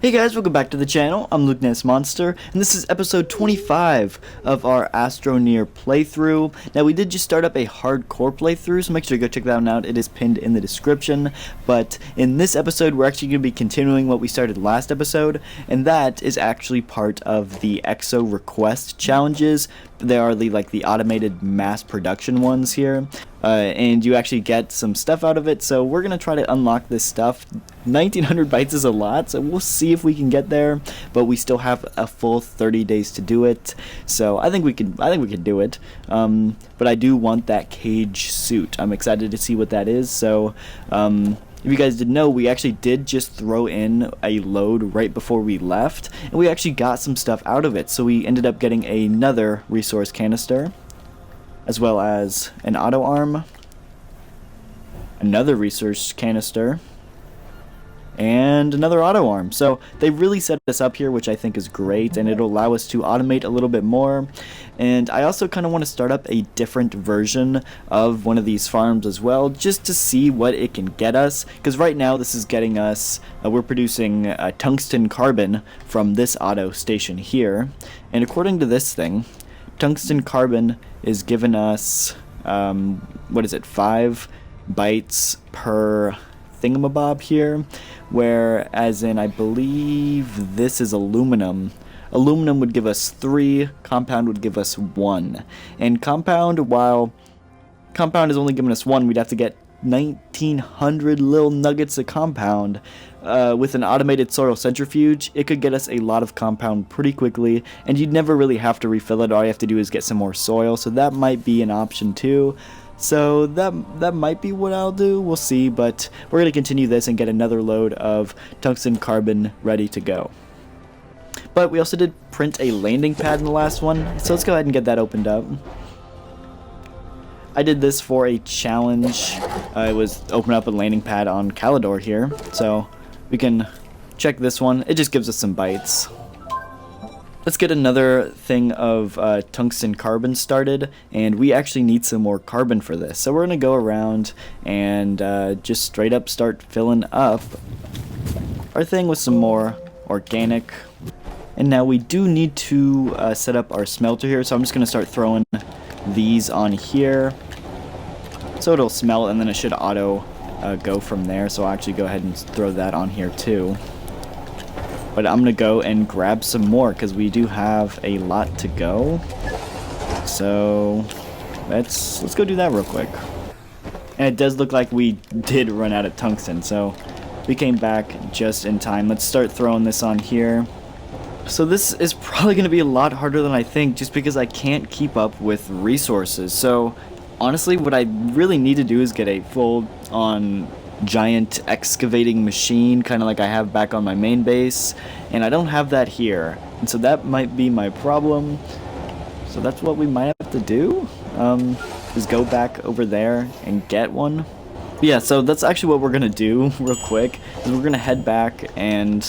Hey guys, welcome back to the channel. I'm Lukenessmonster, and this is episode 25 of our Astroneer playthrough. Now, we did just start up a hardcore playthrough, so make sure to go check that one out. It is pinned in the description. But in this episode, we're actually going to be continuing what we started last episode, and that is actually part of the EXO request challenges. They are the automated mass production ones here. And you actually get some stuff out of it, so we're gonna try to unlock this stuff. 1900 bytes is a lot, so we'll see if we can get there, but we still have a full 30 days to do it, so I think we can do it. But I do want that cage suit. I'm excited to see what that is. So if you guys didn't know, we actually did just throw in a load right before we left, and we actually got some stuff out of it. So we ended up getting another resource canister, as well as an auto arm, another resource canister, and another auto arm. So they really set us up here, which I think is great, and it'll allow us to automate a little bit more. And I also kind of want to start up a different version of one of these farms as well, just to see what it can get us, because right now this is getting us, we're producing tungsten carbon from this auto station here, and according to this thing, tungsten carbon is giving us, 5 bytes per thingamabob here, whereas in, I believe this is aluminum. Aluminum would give us 3, compound would give us 1. And compound, while compound is only giving us 1, we'd have to get 1900 little nuggets of compound. With an automated soil centrifuge, it could get us a lot of compound pretty quickly, and you'd never really have to refill it. All you have to do is get some more soil, so that might be an option too. So that might be what I'll do, we'll see, but we're going to continue this and get another load of tungsten carbon ready to go. But we also did print a landing pad in the last one, so let's go ahead and get that opened up. I did this for a challenge. It was open up a landing pad on Calidor here, so we can check this one. It just gives us some bytes. Let's get another thing of tungsten carbon started, and we actually need some more carbon for this. So we're going to go around and just straight up start filling up our thing with some more organic. And now we do need to set up our smelter here, so I'm just going to start throwing these on here, so it'll smelt, and then it should auto go from there. So I'll actually go ahead and throw that on here too. But I'm gonna go and grab some more because we do have a lot to go. So let's go do that real quick. And it does look like we did run out of tungsten, so we came back just in time. Let's start throwing this on here. So this is probably going to be a lot harder than I think, just because I can't keep up with resources. So honestly, what I really need to do is get a full-on giant excavating machine, kind of like I have back on my main base, and I don't have that here, and so that might be my problem. So that's what we might have to do, is go back over there and get one. But yeah, so that's actually what we're going to do real quick, is we're going to head back and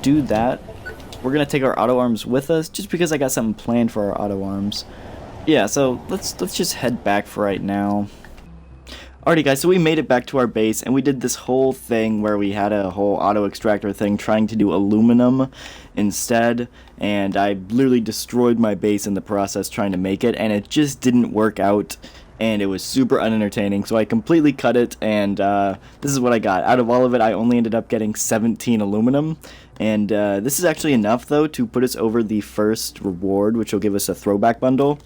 do that. We're going to take our auto arms with us, just because I got something planned for our auto arms. Yeah, so let's just head back for right now. Alrighty guys, so we made it back to our base, and we did this whole thing where we had a whole auto extractor thing trying to do aluminum instead, and I literally destroyed my base in the process trying to make it, and it just didn't work out, and it was super unentertaining, so I completely cut it, and this is what I got. Out of all of it, I only ended up getting 17 aluminum, and this is actually enough though to put us over the first reward, which will give us a throwback bundle.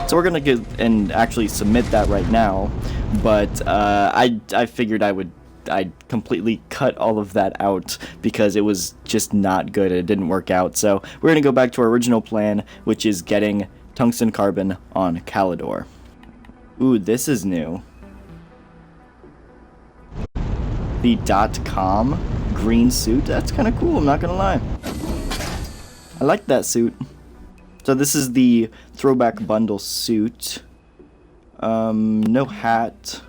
So we're gonna get and actually submit that right now, but I figured I'd completely cut all of that out because it was just not good. It didn't work out. So we're gonna go back to our original plan, which is getting tungsten carbon on Calidor. Ooh, this is new. The .com green suit. That's kind of cool, I'm not gonna lie. I like that suit. So this is the Throwback Bundle suit. No hat.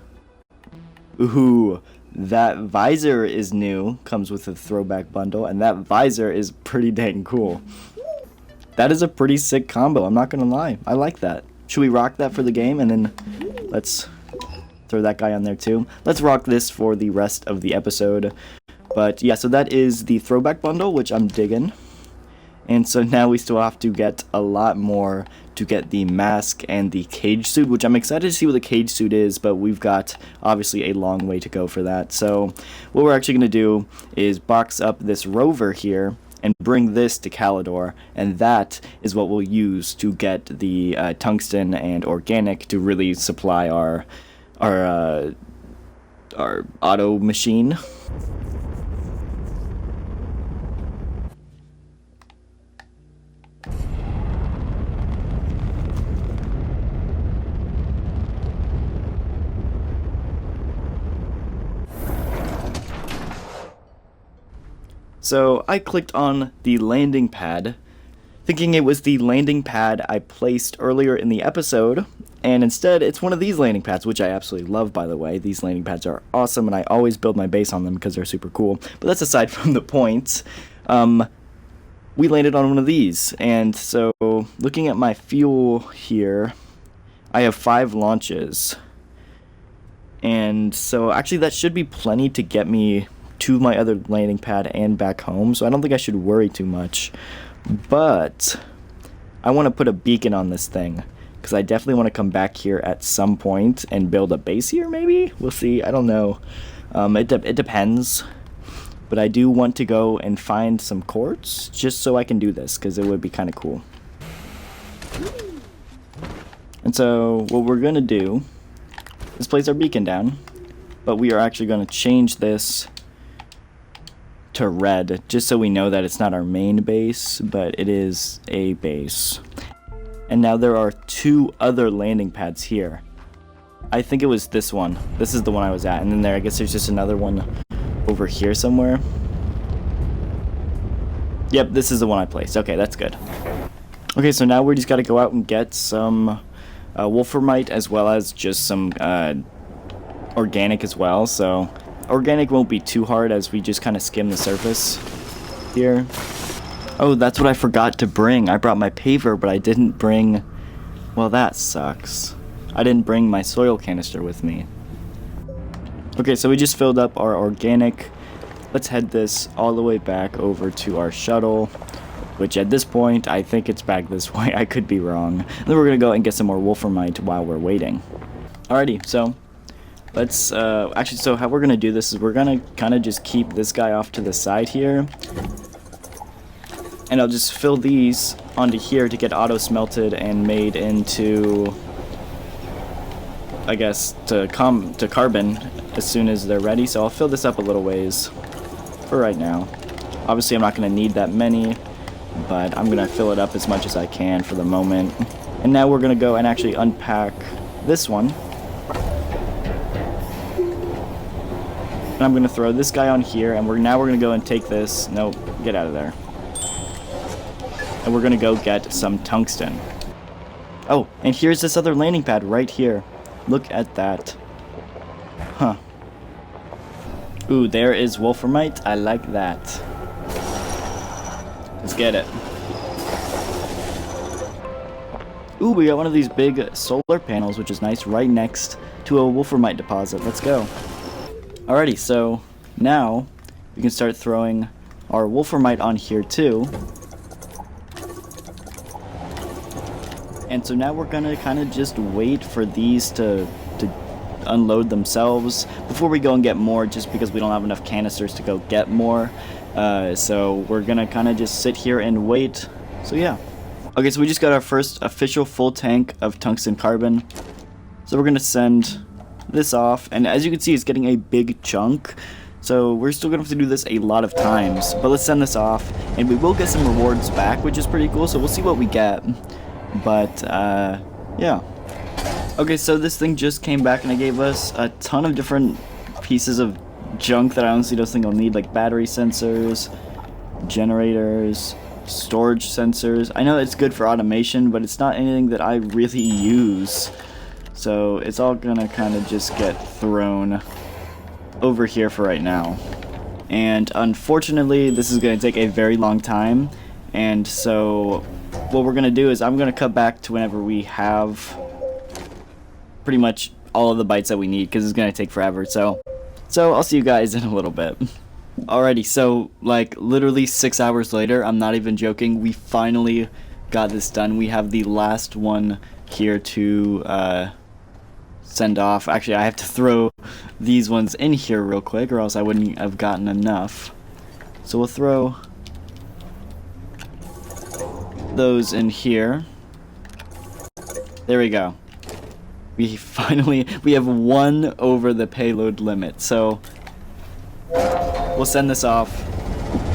Ooh, that visor is new. Comes with the Throwback Bundle, and that visor is pretty dang cool. That is a pretty sick combo, I'm not gonna lie. I like that. Should we rock that for the game? And then let's throw that guy on there too. Let's rock this for the rest of the episode. But yeah, so that is the Throwback Bundle, which I'm digging. And so now we still have to get a lot more to get the mask and the cage suit, which I'm excited to see what the cage suit is, but we've got obviously a long way to go for that. So what we're actually going to do is box up this rover here and bring this to Calidor, and that is what we'll use to get the tungsten and organic to really supply our auto machine. So I clicked on the landing pad, thinking it was the landing pad I placed earlier in the episode, and instead it's one of these landing pads, which I absolutely love, by the way. These landing pads are awesome, and I always build my base on them because they're super cool. But that's aside from the point. We landed on one of these, and so looking at my fuel here, I have 5 launches. And so actually that should be plenty to get me to my other landing pad and back home, so I don't think I should worry too much. But I want to put a beacon on this thing, because I definitely want to come back here at some point and build a base here, maybe? We'll see, I don't know. It depends. But I do want to go and find some quartz, just so I can do this, because it would be kind of cool. And so what we're going to do is place our beacon down, but we are actually going to change this to red, just so we know that it's not our main base, but it is a base. And now there are 2 other landing pads here. I think it was this one. This is the one I was at, and then I guess there's just another one over here somewhere. Yep, this is the one I placed. Okay, that's good. Okay, so now we just got to go out and get some wolframite, as well as just some organic as well. So organic won't be too hard, as we just kind of skim the surface here. Oh, that's what I forgot to bring. I brought my paver, but I didn't bring... Well, that sucks. I didn't bring my soil canister with me. Okay, so we just filled up our organic. Let's head this all the way back over to our shuttle, which at this point, I think it's back this way. I could be wrong. And then we're going to go and get some more wolframite while we're waiting. Alrighty, so let's, actually, so how we're going to do this is we're going to kind of just keep this guy off to the side here. And I'll just fill these onto here to get auto smelted and made into, I guess, to carbon as soon as they're ready. So I'll fill this up a little ways for right now. Obviously I'm not going to need that many, but I'm going to fill it up as much as I can for the moment. And now we're going to go and actually unpack this one. And I'm going to throw this guy on here, and now we're going to go and take this. Nope, get out of there. And we're going to go get some tungsten. Oh, and here's this other landing pad right here. Look at that. Huh. Ooh, there is wolframite. I like that. Let's get it. Ooh, we got one of these big solar panels, which is nice, right next to a wolframite deposit. Let's go. Alrighty, so now we can start throwing our wolframite on here too. And so now we're gonna kind of just wait for these to unload themselves before we go and get more, just because we don't have enough canisters to go get more. So we're gonna kind of just sit here and wait. So yeah. Okay, so we just got our first official full tank of tungsten carbon. So we're gonna send this off, and as you can see, it's getting a big chunk. So we're still gonna have to do this a lot of times, but let's send this off, and we will get some rewards back, which is pretty cool. So we'll see what we get. But yeah. Okay, so this thing just came back and it gave us a ton of different pieces of junk that I honestly don't think I'll need, like battery sensors, generators, storage sensors. I know it's good for automation, but it's not anything that I really use. So it's all gonna kind of just get thrown over here for right now. And unfortunately, this is gonna take a very long time. And so what we're gonna do is I'm gonna cut back to whenever we have pretty much all of the bytes that we need, because it's gonna take forever. So I'll see you guys in a little bit. Alrighty, so like literally 6 hours later, I'm not even joking, we finally got this done. We have the last one here to send off. Actually, I have to throw these ones in here real quick or else I wouldn't have gotten enough. So we'll throw those in here. There we go. We have one over the payload limit, so we'll send this off,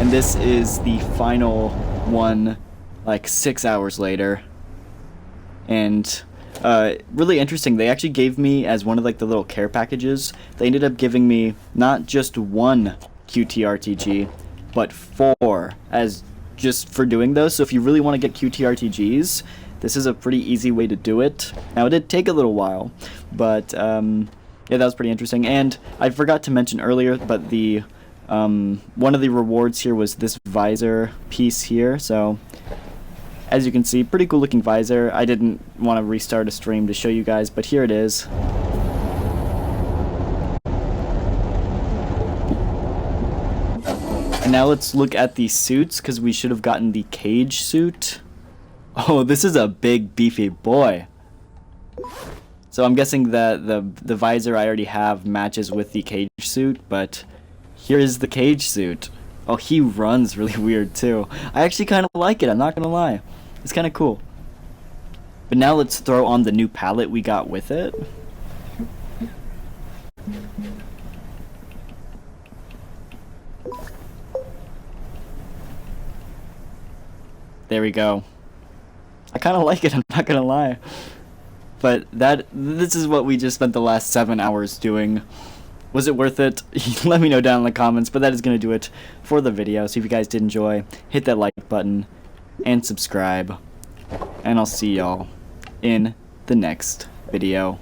and this is the final one, like 6 hours later. And really interesting, they actually gave me, as one of like the little care packages, they ended up giving me not just one QTRTG, but 4, as just for doing those. So if you really want to get QTRTGs, this is a pretty easy way to do it. Now, it did take a little while, but yeah, that was pretty interesting. And I forgot to mention earlier, but the one of the rewards here was this visor piece here. So as you can see, pretty cool looking visor. I didn't want to restart a stream to show you guys, but here it is. And now let's look at the suits, because we should have gotten the cage suit. Oh, this is a big beefy boy. So I'm guessing that the visor I already have matches with the cage suit, but here is the cage suit. Oh, he runs really weird too. I actually kind of like it, I'm not gonna lie. It's kind of cool. But now let's throw on the new palette we got with it. There we go. I kind of like it, I'm not gonna lie. But this is what we just spent the last 7 hours doing. Was it worth it? Let me know down in the comments, but that is gonna do it for the video. So if you guys did enjoy, hit that like button and subscribe. And I'll see y'all in the next video.